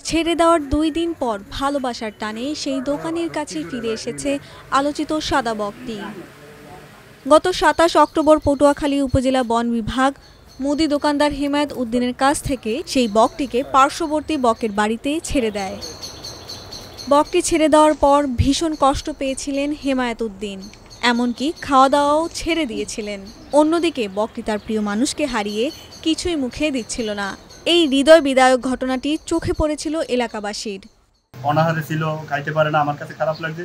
ছেড়ে দেওয়ার ২ দিন পর ভালোবাসার টানে সেই দোকানের কাছে ফিরে এসেছে আলোচিত সাদা বকটি। গত ২৭ অক্টোবর পটুয়াখালী উপজেলা বন বিভাগ মুদি দোকানদার হেমায়েত উদ্দিনের কাছ থেকে সেই বকটিকে পার্শ্ববর্তী বকের বাড়িতে ছেড়ে দেয়। বকটি ছেড়ে দেওয়ার পর ভীষণ কষ্ট পেয়েছিলেন হেমায়েত উদ্দিন, এমনকি খাওয়া দাওয়াও ছেড়ে দিয়েছিলেন। অন্যদিকে বকটি তার প্রিয় মানুষকে হারিয়ে কিছুই মুখে দিচ্ছিল না। এই হৃদয় বিদায়ক ঘটনাটি চোখে পড়েছিল এলাকাবাসীর। অনাহারে ছিল, খাইতে পারে না, আমার কাছে খারাপ লাগছে,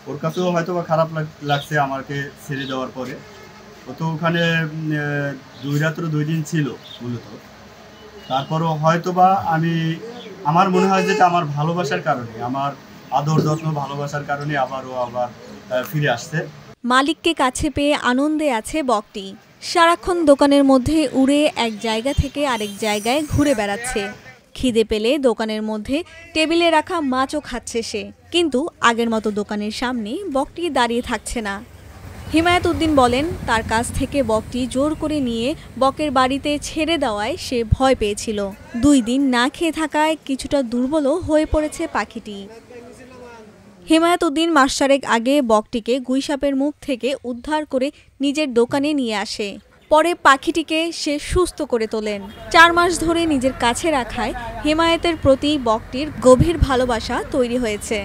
ওর কাছেও হয়তো বা খারাপ লাগছে আমাকে ছেড়ে দেওয়ার পরে। ও তো ওখানে ২ রাত্র ২ দিন ছিল মূলত। তারপরও হয়তো বা আমার মনে হয় যেটা আমার ভালোবাসার কারণে, আমার আদর যত্ন ভালোবাসার কারণে আবার ফিরে আসছে। মালিককে কাছে পেয়ে আনন্দে আছে বকটি। সারাক্ষণ দোকানের মধ্যে উড়ে এক জায়গা থেকে আরেক জায়গায় ঘুরে বেড়াচ্ছে। খিদে পেলে দোকানের মধ্যে টেবিলে রাখা মাছও খাচ্ছে সে, কিন্তু আগের মতো দোকানের সামনে বকটি দাঁড়িয়ে থাকছে না। হেমায়েত উদ্দিন বলেন, তার কাছ থেকে বকটি জোর করে নিয়ে বকের বাড়িতে ছেড়ে দেওয়ায় সে ভয় পেয়েছিল। ২ দিন না খেয়ে থাকায় কিছুটা দুর্বলও হয়ে পড়েছে পাখিটি। হেমায়েত উদ্দিন মাস ৪ আগে বকটিকে গুইসাপের মুখ থেকে উদ্ধার করে নিজের দোকানে নিয়ে আসে। পরে পাখিটিকে সে সুস্থ করে তোলেন। ৪ মাস ধরে নিজের কাছে রাখায় হেমায়েতের প্রতি বকটির গভীর ভালোবাসা তৈরি হয়েছে।